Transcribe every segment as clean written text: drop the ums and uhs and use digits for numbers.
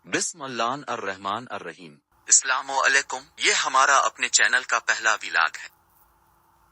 بسم اللہ الرحمن الرحیم۔ السلام علیکم، یہ ہمارا اپنے چینل کا پہلا ولاگ ہے۔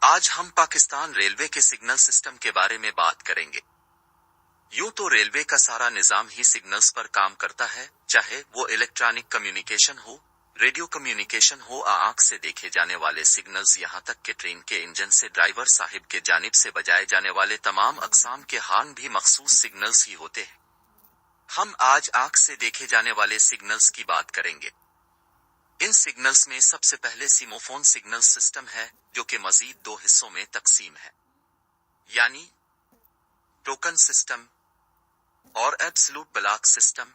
آج ہم پاکستان ریلوے کے سگنل سسٹم کے بارے میں بات کریں گے۔ یوں تو ریلوے کا سارا نظام ہی سگنلز پر کام کرتا ہے، چاہے وہ الیکٹرانک کمیونیکیشن ہو، ریڈیو کمیونیکیشن ہو، آنکھ سے دیکھے جانے والے سگنلز، یہاں تک کہ ٹرین کے انجن سے ڈرائیور صاحب کے جانب سے بجائے جانے والے تمام اقسام کے ہارن بھی مخصوص سگنلز ہی ہوتے ہیں۔ ہم آج آنکھ سے دیکھے جانے والے سگنلز کی بات کریں گے۔ ان سگنلز میں سب سے پہلے سیموفون سگنل سسٹم ہے، جو کہ مزید دو حصوں میں تقسیم ہے، یعنی ٹوکن سسٹم اور ایبسلوٹ بلاک سسٹم۔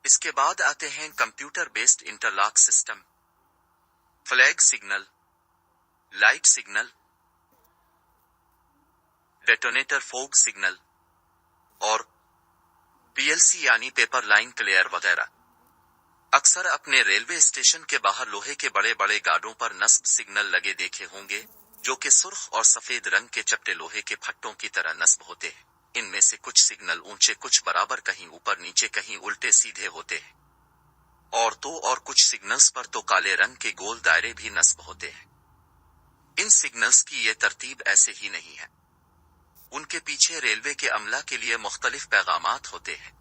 اس کے بعد آتے ہیں computer based interlock system, flag signal, light signal, detonator fog signal اور PLC یعنی پیپر لائن کلیئر وغیرہ۔ اکثر اپنے ریلوے اسٹیشن کے باہر لوہے کے بڑے بڑے گارڈوں پر نصب سگنل لگے دیکھے ہوں گے، جو کہ سرخ اور سفید رنگ کے چپٹے لوہے کے پھٹوں کی طرح نصب ہوتے ہیں۔ ان میں سے کچھ سگنل اونچے، کچھ برابر، کہیں اوپر نیچے، کہیں الٹے سیدھے ہوتے ہیں، اور کچھ سگنلز پر تو کالے رنگ کے گول دائرے بھی نصب ہوتے ہیں۔ ان سگنلز کی یہ ترتیب ایسے ہی نہیں ہے، ان کے پیچھے ریلوے کے عملہ کے لیے مختلف پیغامات ہوتے ہیں۔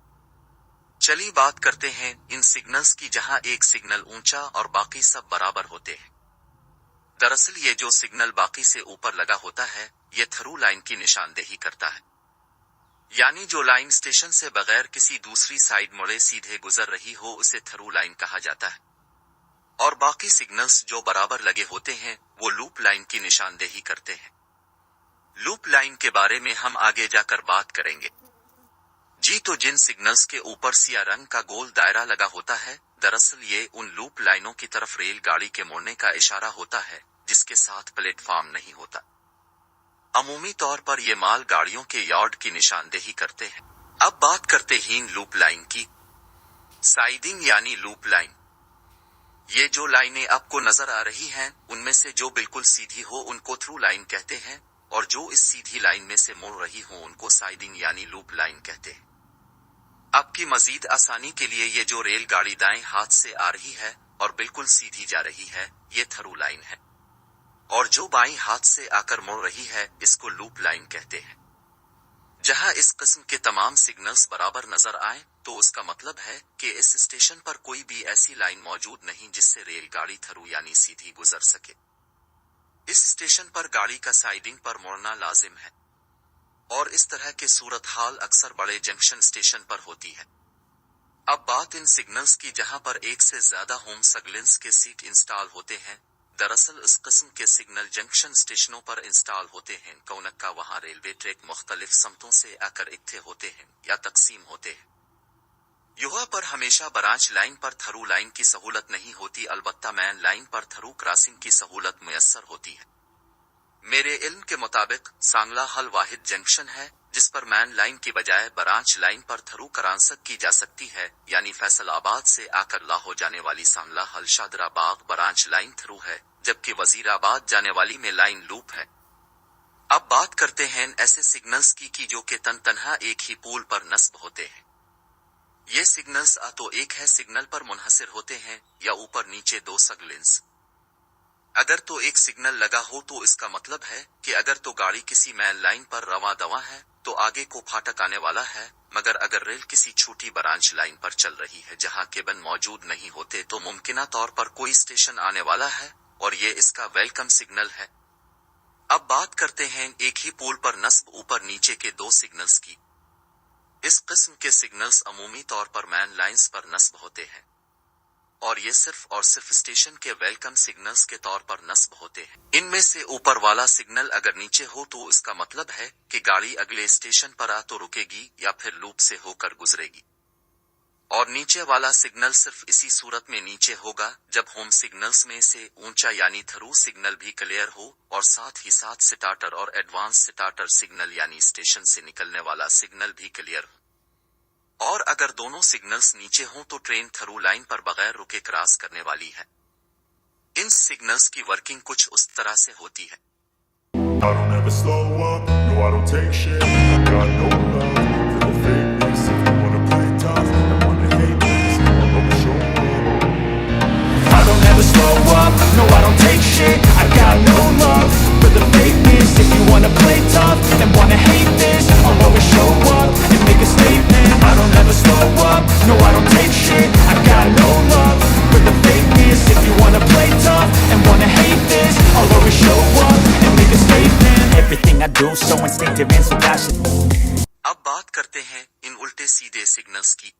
چلیے بات کرتے ہیں ان سگنلز کی، جہاں ایک سگنل اونچا اور باقی سب برابر ہوتے ہیں۔ دراصل یہ جو سگنل باقی سے اوپر لگا ہوتا ہے، یہ تھرو لائن کی نشاندہی کرتا ہے، یعنی جو لائن اسٹیشن سے بغیر کسی دوسری سائیڈ مڑے سیدھے گزر رہی ہو، اسے تھرو لائن کہا جاتا ہے۔ اور باقی سگنلز جو برابر لگے ہوتے ہیں، وہ لوپ لائن کی نشاندہی کرتے ہیں۔ لوپ لائن کے بارے میں ہم آگے جا کر بات کریں گے۔ جی تو جن سگنلز کے اوپر سیاہ رنگ کا گول دائرہ لگا ہوتا ہے، دراصل یہ ان لوپ لائنوں کی طرف ریل گاڑی کے موڑنے کا اشارہ ہوتا ہے، جس کے ساتھ پلیٹ فارم نہیں ہوتا۔ عمومی طور پر یہ مال گاڑیوں کے یارڈ کی نشاندہی کرتے ہیں۔ اب بات کرتے ہیں لوپ لائن کی۔ سائڈنگ یعنی لوپ لائن، یہ جو لائنیں آپ کو نظر آ رہی ہیں، ان میں سے جو بالکل سیدھی ہو ان کو تھرو لائن کہتے ہیں، اور جو اس سیدھی لائن میں سے مڑ رہی ہوں ان کو سائڈنگ یعنی لوپ لائن کہتے ہیں۔ آپ کی مزید آسانی کے لیے یہ جو ریل گاڑی دائیں ہاتھ سے آ رہی ہے اور بالکل سیدھی جا رہی ہے، یہ تھرو لائن ہے، اور جو بائیں ہاتھ سے آ کر مڑ رہی ہے، اس کو لوپ لائن کہتے ہیں۔ جہاں اس قسم کے تمام سگنلز برابر نظر آئیں، تو اس کا مطلب ہے کہ اس اسٹیشن پر کوئی بھی ایسی لائن موجود نہیں جس سے ریل گاڑی تھرو یعنی سیدھی گزر سکے۔ اس اسٹیشن پر گاڑی کا سائڈنگ پر مڑنا لازم ہے، اور اس طرح کے صورتحال اکثر بڑے جنکشن اسٹیشن پر ہوتی ہے۔ اب بات ان سگنلز کی جہاں پر ایک سے زیادہ ہوم سگنلز کے سیٹ انسٹال ہوتے ہیں۔ دراصل اس قسم کے سگنل جنکشن اسٹیشنوں پر انسٹال ہوتے ہیں، کونکہ وہاں ریلوے ٹریک مختلف سمتوں سے آ کر اکٹھے ہوتے ہیں یا تقسیم ہوتے ہیں۔ یہاں پر ہمیشہ برانچ لائن پر تھرو لائن کی سہولت نہیں ہوتی، البتہ مین لائن پر تھرو کراسنگ کی سہولت میسر ہوتی ہے۔ میرے علم کے مطابق سانگلہ حل واحد جنکشن ہے جس پر مین لائن کی بجائے برانچ لائن پر تھرو کرانسک کی جا سکتی ہے، یعنی فیصل آباد سے آ کر لاہور جانے والی سانگلہ حل شادرہ باغ برانچ لائن تھرو ہے، جبکہ وزیر آباد جانے والی میں لائن لوپ ہے۔ اب بات کرتے ہیں ایسے سگنلز کی جو کہ تنہا ایک ہی پول پر نصب ہوتے ہیں۔ یہ سگنلز تو ایک ہے سگنل پر منحصر ہوتے ہیں، یا اوپر نیچے دو سگنلز۔ اگر تو ایک سگنل لگا ہو تو اس کا مطلب ہے کہ اگر تو گاڑی کسی مین لائن پر رواں دواں ہے تو آگے کو پھاٹک آنے والا ہے، مگر اگر ریل کسی چھوٹی برانچ لائن پر چل رہی ہے جہاں کیبن موجود نہیں ہوتے تو ممکنہ طور پر کوئی اسٹیشن آنے والا ہے، اور یہ اس کا ویلکم سگنل ہے۔ اب بات کرتے ہیں ایک ہی پول پر نصب اوپر نیچے کے دو سگنلز کی۔ اس قسم کے سگنلز عمومی طور پر مین لائنز پر نصب ہوتے ہیں، اور یہ صرف اسٹیشن کے ویلکم سگنلز کے طور پر نصب ہوتے ہیں۔ ان میں سے اوپر والا سگنل اگر نیچے ہو تو اس کا مطلب ہے کہ گاڑی اگلے اسٹیشن پر آ تو رکے گی یا پھر لوپ سے ہو کر گزرے گی، اور نیچے والا سگنل صرف اسی صورت میں نیچے ہوگا جب ہوم سگنلز میں سے اونچا یعنی تھرو سگنل بھی کلیئر ہو، اور ساتھ ہی ساتھ سٹارٹر اور ایڈوانس سٹارٹر سگنل یعنی اسٹیشن سے نکلنے والا سگنل بھی کلیئر ہو۔ اور اگر دونوں سگنلز نیچے ہوں تو ٹرین تھرو لائن پر بغیر رکے کراس کرنے والی ہے۔ ان سگنلز کی ورکنگ کچھ اس طرح سے ہوتی ہے۔ I don't ever slow up, no I don't take shit. I got no love for the fakeness. If you wanna play tough, کرتے ہیں ان الٹے سیدھے سگنلز کی۔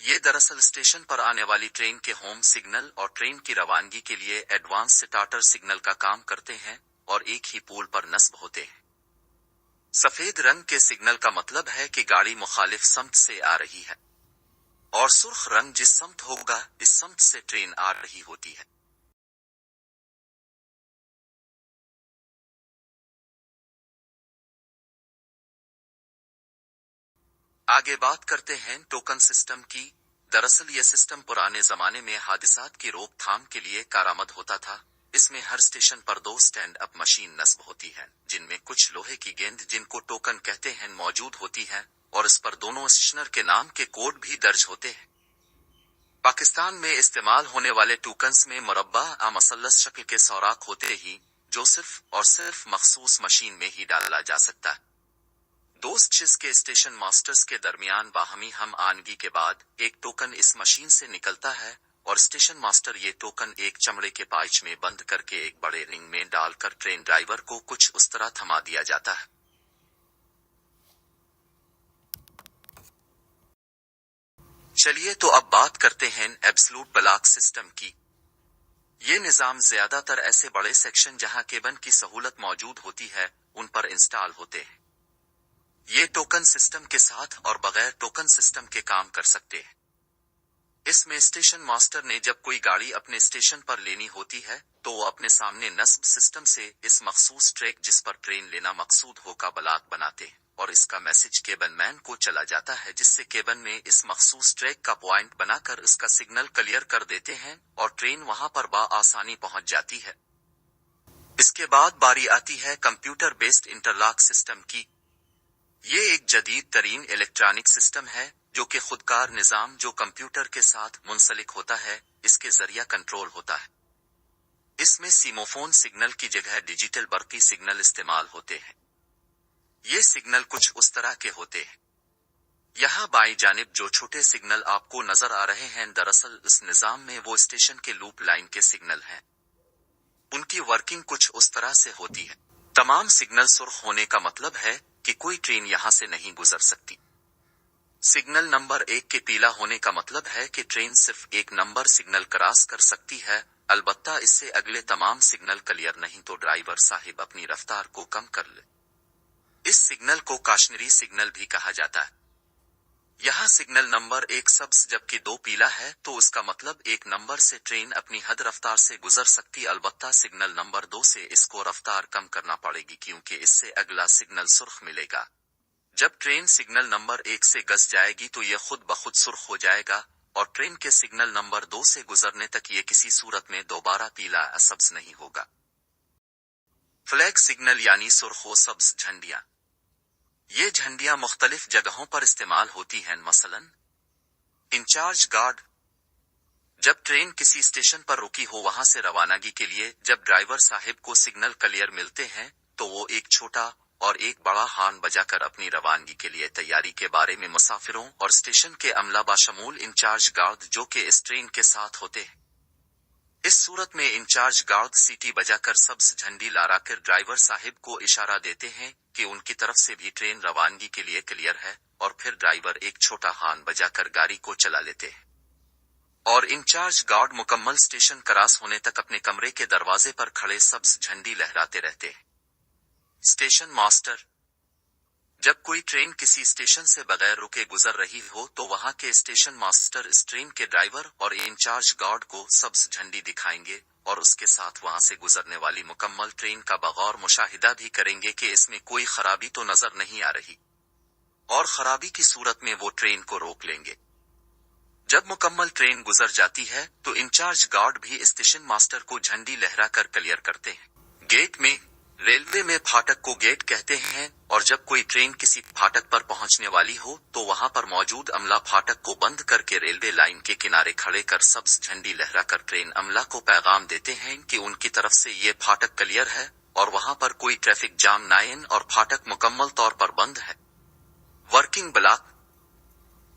یہ دراصل اسٹیشن پر آنے والی ٹرین کے ہوم سگنل اور ٹرین کی روانگی کے لیے ایڈوانس سٹارٹر سگنل کا کام کرتے ہیں اور ایک ہی پول پر نصب ہوتے ہیں۔ سفید رنگ کے سگنل کا مطلب ہے کہ گاڑی مخالف سمت سے آ رہی ہے، اور سرخ رنگ جس سمت ہوگا اس سمت سے ٹرین آ رہی ہوتی ہے۔ آگے بات کرتے ہیں ٹوکن سسٹم کی۔ دراصل یہ سسٹم پرانے زمانے میں حادثات کی روک تھام کے لیے کارآمد ہوتا تھا۔ اس میں ہر اسٹیشن پر 2 سٹینڈ اپ مشین نصب ہوتی ہے، جن میں کچھ لوہے کی گیند جن کو ٹوکن کہتے ہیں موجود ہوتی ہے، اور اس پر دونوں اسٹیشنر کے نام کے کوڈ بھی درج ہوتے ہیں۔ پاکستان میں استعمال ہونے والے ٹوکنز میں مربع یا مثلث شکل کے سوراخ ہوتے ہی، جو صرف اور صرف مخصوص مشین میں ہی ڈالا جا سکتا ہے۔ 2 سٹیشنز کے اسٹیشن ماسٹرز کے درمیان باہمی ہم آہنگی کے بعد ایک ٹوکن اس مشین سے نکلتا ہے، اور اسٹیشن ماسٹر یہ ٹوکن ایک چمڑے کے پائچ میں بند کر کے ایک بڑے رنگ میں ڈال کر ٹرین ڈرائیور کو کچھ اس طرح تھما دیا جاتا ہے۔ چلیے تو اب بات کرتے ہیں ایبسلوٹ بلاک سسٹم کی۔ یہ نظام زیادہ تر ایسے بڑے سیکشن جہاں کیبن کی سہولت موجود ہوتی ہے ان پر انسٹال ہوتے ہیں۔ یہ ٹوکن سسٹم کے ساتھ اور بغیر ٹوکن سسٹم کے کام کر سکتے ہیں۔ اس میں اسٹیشن ماسٹر نے جب کوئی گاڑی اپنے اسٹیشن پر لینی ہوتی ہے تو وہ اپنے سامنے نصب سسٹم سے اس مخصوص ٹریک جس پر ٹرین لینا مقصود ہو کا بلاک بناتے ہیں، اور اس کا میسج کیبن مین کو چلا جاتا ہے، جس سے کیبن میں اس مخصوص ٹریک کا پوائنٹ بنا کر اس کا سگنل کلیئر کر دیتے ہیں اور ٹرین وہاں پر بآسانی پہنچ جاتی ہے۔ اس کے بعد باری آتی ہے کمپیوٹر بیسڈ انٹرلاک سسٹم کی۔ یہ ایک جدید ترین الیکٹرانک سسٹم ہے جو کہ خودکار نظام جو کمپیوٹر کے ساتھ منسلک ہوتا ہے اس کے ذریعہ کنٹرول ہوتا ہے۔ اس میں سیموفون سگنل کی جگہ ڈیجیٹل برقی سگنل استعمال ہوتے ہیں۔ یہ سگنل کچھ اس طرح کے ہوتے ہیں۔ یہاں بائیں جانب جو چھوٹے سگنل آپ کو نظر آ رہے ہیں دراصل اس نظام میں وہ اسٹیشن کے لوپ لائن کے سگنل ہیں۔ ان کی ورکنگ کچھ اس طرح سے ہوتی ہے۔ تمام سگنل سرخ ہونے کا مطلب ہے کہ کوئی ٹرین یہاں سے نہیں گزر سکتی۔ سگنل نمبر 1 کے پیلا ہونے کا مطلب ہے کہ ٹرین صرف ایک نمبر سگنل کراس کر سکتی ہے، البتہ اس سے اگلے تمام سگنل کلیئر نہیں تو ڈرائیور صاحب اپنی رفتار کو کم کر لے۔ اس سگنل کو کاشنری سگنل بھی کہا جاتا ہے۔ یہاں سگنل نمبر 1 سبز جبکہ 2 پیلا ہے تو اس کا مطلب 1 نمبر سے ٹرین اپنی حد رفتار سے گزر سکتی، البتہ سگنل نمبر 2 سے اس کو رفتار کم کرنا پڑے گی کیونکہ اس سے اگلا سگنل سرخ ملے گا۔ جب ٹرین سگنل نمبر 1 سے گز جائے گی تو یہ خود بخود سرخ ہو جائے گا، اور ٹرین کے سگنل نمبر 2 سے گزرنے تک یہ کسی صورت میں دوبارہ پیلا یا سبز نہیں ہوگا۔ فلیگ سگنل یعنی سرخ و سبز جھنڈیاں۔ یہ جھنڈیاں مختلف جگہوں پر استعمال ہوتی ہیں، مثلا انچارج گارڈ۔ جب ٹرین کسی اسٹیشن پر رکی ہو وہاں سے روانگی کے لیے جب ڈرائیور صاحب کو سگنل کلیئر ملتے ہیں تو وہ ایک چھوٹا اور ایک بڑا ہارن بجا کر اپنی روانگی کے لیے تیاری کے بارے میں مسافروں اور اسٹیشن کے عملہ بشمول انچارج گارڈ جو کہ اس ٹرین کے ساتھ ہوتے ہیں۔ اس صورت میں انچارج گارڈ سیٹی بجا کر سبز جھنڈی لہرا کر ڈرائیور صاحب کو اشارہ دیتے ہیں کہ ان کی طرف سے بھی ٹرین روانگی کے لیے کلیئر ہے، اور پھر ڈرائیور ایک چھوٹا ہارن بجا کر گاڑی کو چلا لیتے ہیں، اور انچارج گارڈ مکمل اسٹیشن کراس ہونے تک اپنے کمرے کے دروازے پر کھڑے سبز جھنڈی لہراتے رہتے ہیں۔ Station master. جب کوئی ٹرین کسی اسٹیشن سے بغیر رکے گزر رہی ہو تو وہاں کے اسٹیشن ماسٹر اس ٹرین کے ڈرائیور اور انچارج گارڈ کو سبز جھنڈی دکھائیں گے اور اس کے ساتھ وہاں سے گزرنے والی مکمل ٹرین کا بغور مشاہدہ بھی کریں گے کہ اس میں کوئی خرابی تو نظر نہیں آ رہی، اور خرابی کی صورت میں وہ ٹرین کو روک لیں گے۔ جب مکمل ٹرین گزر جاتی ہے تو انچارج گارڈ بھی اسٹیشن ماسٹر کو جھنڈی لہرا کر کلیئر کرتے ہیں۔ گیٹ میں ریلوے میں پھاٹک کو گیٹ کہتے ہیں، اور جب کوئی ٹرین کسی پھاٹک پر پہنچنے والی ہو تو وہاں پر موجود عملہ پھاٹک کو بند کر کے ریلوے لائن کے کنارے کھڑے کر سبز جھنڈی لہرا کر ٹرین عملہ کو پیغام دیتے ہیں کہ ان کی طرف سے یہ پھاٹک کلیئر ہے اور وہاں پر کوئی ٹریفک جام نائن اور پھاٹک مکمل طور پر بند ہے۔ Working block.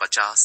50,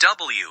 W